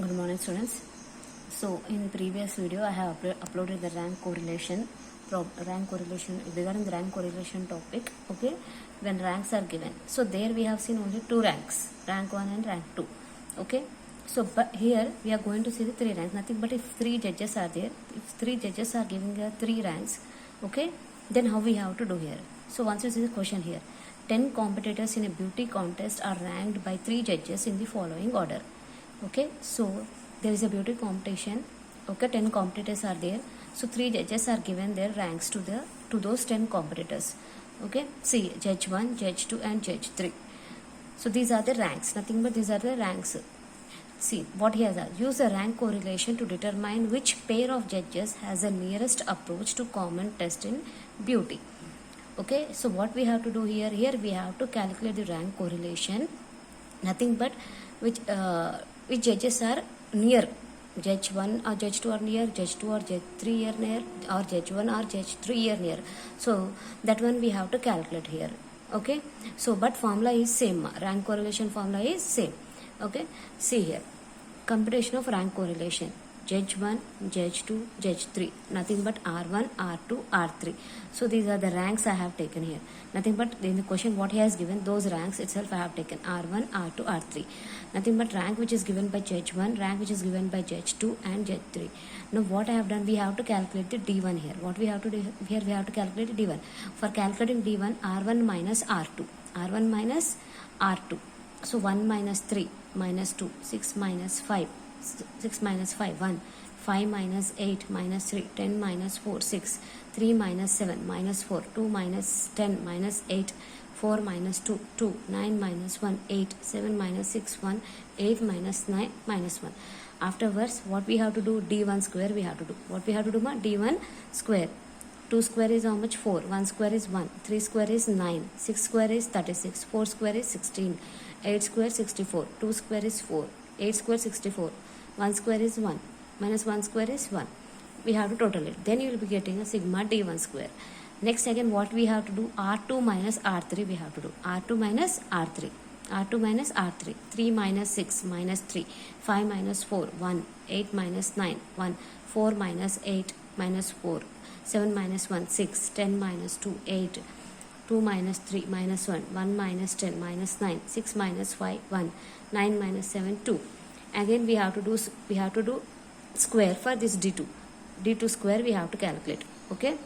Good morning, students. So in the previous video I have uploaded the rank correlation regarding the rank correlation topic. Okay, when ranks are given, so there we have seen only two ranks, rank 1 and rank 2. Okay, so but here we are going to see the three ranks, nothing but if three judges are there, if three judges are giving three ranks, okay, then how we have to do here. So once you see the question here, 10 competitors in a beauty contest are ranked by three judges in the following order. Okay, so there is a beauty competition. Okay, 10 competitors are there, so three judges are given their ranks to those 10 competitors. Okay, see, judge 1, judge 2 and judge 3. So these are the ranks, nothing but these are the ranks. See what he has done. Use the rank correlation to determine which pair of judges has the nearest approach to common test in beauty. Okay, so what we have to do here we have to calculate the rank correlation, nothing but which judges are near. Judge 1 or judge 2 are near, judge 2 or judge 3 are near, or judge 1 or judge 3 are near. So that one we have to calculate here. Okay, so but formula is same, rank correlation formula is same. Okay, see here, computation of rank correlation, judge 1, judge 2, judge 3, nothing but R1, R2, R3. So these are the ranks I have taken here, nothing but in the question what he has given, those ranks itself I have taken, R1, R2, R3, nothing but rank which is given by judge 1, rank which is given by judge 2 and judge 3. Now what I have done, we have to calculate the D1 here. What we have to do here, we have to calculate D1. For calculating D1, R1 minus R2, R1 minus R2. So 1 minus 3 minus 2, 6 minus 5, 6 minus 5, 1, 5 minus 8 minus 3, 10 minus 4, 6, 3 minus 7 minus 4, 2 minus 10 minus 8, 4 minus 2, 2, 9 minus 1, 8, 7 minus 6, 1, 8 minus 9 minus 1. Afterwards, what we have to do, D1 square we have to do. What we have to do, D1 square. 2 square is how much? 4. 1 square is 1. 3 square is 9. 6 square is 36. 4 square is 16. 8 square 64. 2 square is 4. 8 square 64. 1 square is 1. Minus 1 square is 1. We have to total it. Then you will be getting a sigma D1 square. Next again what we have to do, R2 minus R3 we have to do. R2 minus R3. R2 minus R3. 3 minus 6 minus 3. 5 minus 4. 1. 8 minus 9. 1. 4 minus 8 minus 4. 7 minus 1, 6, 10 minus 2, 8, 2 minus 3 minus 1, 1 minus 10 minus 9, 6 minus 5, 1, 9 minus 7, 2. Again we have to do square for this D2. D2 square we have to calculate. Okay,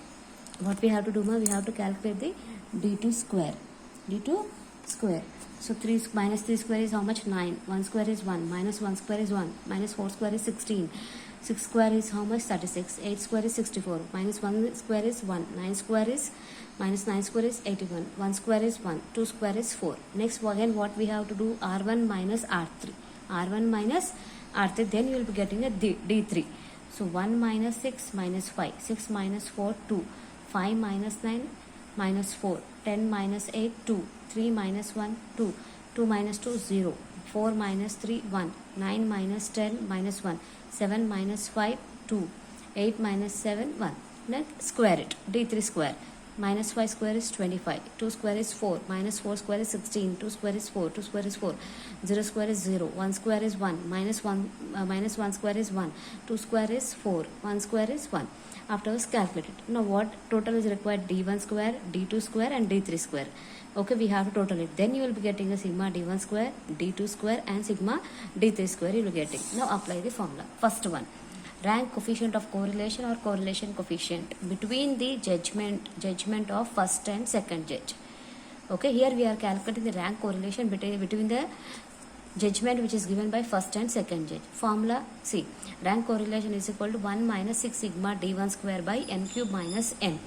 what we have to do, we have to calculate the D2 square. D2 square. So 3 minus 3 square is how much? 9. 1 square is 1. Minus 1 square is 1. Minus 4 square is 16. 6 square is how much? 36. 8 square is 64. Minus 1 square is 1. 9 square is minus 9 square is 81. 1 square is 1. 2 square is 4. Next again what we have to do, R1 minus R3. R1 minus R3. Then you will be getting a D3. So 1 minus 6 minus 5. 6 minus 4, 2. 5 minus 9 minus 4. 10 minus 8, 2. 3 minus 1, 2. 2 minus 2, 0. 4 minus 3, 1. 9 minus 10 minus 1. 7 minus 5, 2. 8 minus 7, 1. Then square it. D3 square. Minus 5 square is 25. 2 square is 4. Minus 4 square is 16. 2 square is 4. 2 square is 4. 0 square is 0. 1 square is 1. Minus 1 square is 1. 2 square is 4. 1 square is 1. Afterwards calculate it. Now what total is required? D1 square, D2 square and D3 square. Okay, we have to total it. Then you will be getting a sigma D1 square, D2 square and sigma D3 square you will be getting. Now apply the formula. First one, rank coefficient of correlation or correlation coefficient between the judgment of first and second judge. Okay, here we are calculating the rank correlation between the judgment which is given by first and second judge. Formula, see, rank correlation is equal to 1 minus 6 sigma D1 square by n cube minus n.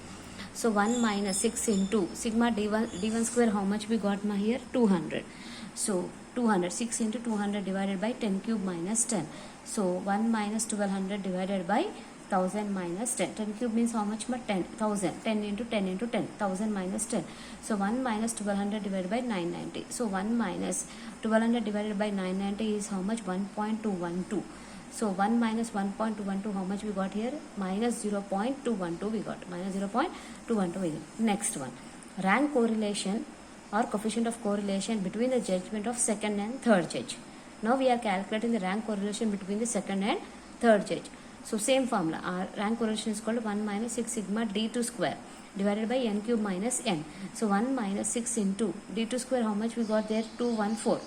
So 1 minus 6 into sigma D1 square, how much we got here? 200. So 200, 6 into 200 divided by 10 cube minus 10. So 1 minus 1200 divided by 1000 minus 10. 10 cube means how much? 10,000. 10 into 10 into 10. 1000 minus 10. So 1 minus 1200 divided by 990. So 1 minus 1200 divided by 990 is how much? 1.212. So 1 minus 1.212, how much we got here? Minus 0.212 we got. Minus 0.212 we got. Next one, rank correlation or coefficient of correlation between the judgment of second and third judge. Now we are calculating the rank correlation between the second and third judge. So same formula, our rank correlation is called 1 minus 6 sigma d2 square divided by n cube minus n. So 1 minus 6 into d2 square, how much we got there? 214.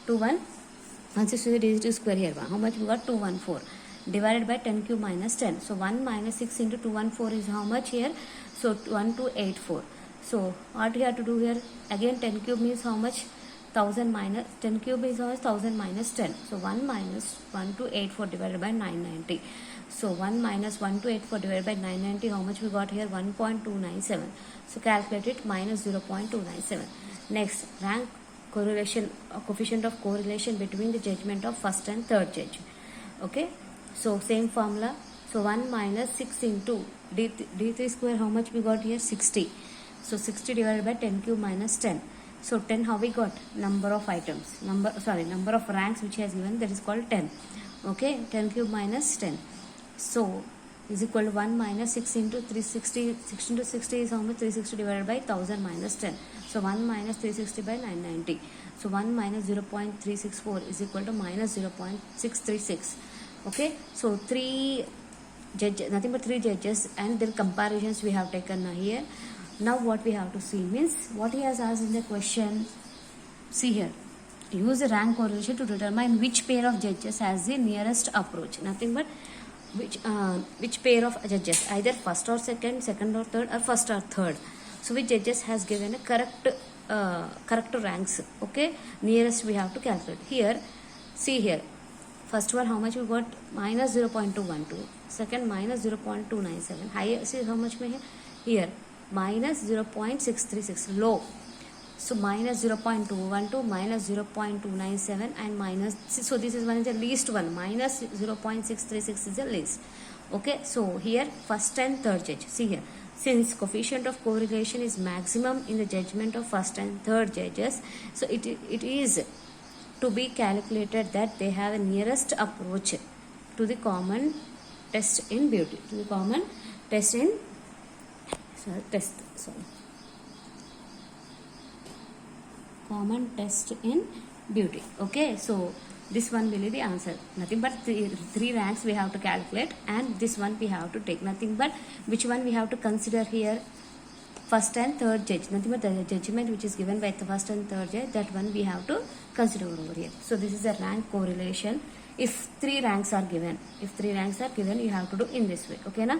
160 d2 square here. How much we got? 214 divided by 10 cube minus 10. So 1 minus 6 into 214 is how much here? So 1284. So what we have to do here? Again 10 cube means how much? 1000 minus 10 cube is how much? 1000 minus 10. So 1 minus 1284 divided by 990. So 1 minus 1284 divided by 990, how much we got here? 1.297. So calculate it, minus 0.297. Next, rank correlation, coefficient of correlation between the judgment of first and third judge. Okay, so same formula. So 1 minus 6 into d3 square, how much we got here? 60. So 60 divided by 10 cube minus 10. So 10, how we got? Number of items, number of ranks which has given, that is called 10. Okay, 10 cube minus 10. So is equal to 1 minus 6 into 360. 6 into 60 is how much? 360 divided by 1000 minus 10. So 1 minus 360 by 990. So 1 minus 0.364 is equal to minus 0.636. Okay, so 3 judges, nothing but 3 judges, and their comparisons we have taken here. Now what we have to see means what he has asked in the question. See here, use the rank correlation to determine which pair of judges has the nearest approach. Nothing but which pair of judges, either first or second, second or third, or first or third. So which judges has given a correct ranks. Okay, nearest we have to calculate. Here, see here, first one how much we got? Minus 0.212. Second minus 0.297. Higher, see how much may here minus 0.636 low. So minus 0.212, minus 0.297, and minus, so this is one is the least one, minus 0.636 is the least. Okay, so here first and third judge. See here, since coefficient of correlation is maximum in the judgment of first and third judges, so it is to be calculated that they have a nearest approach to the common test in beauty, to the common test in common test in beauty. Okay, so this one will be the answer. Nothing but three ranks we have to calculate, and this one we have to take. Nothing but which one we have to consider here? First and third judge. Nothing but the judgment which is given by the first and third judge, that one we have to consider over here. So this is a rank correlation. If 3 ranks are given, you have to do in this way. Okay na?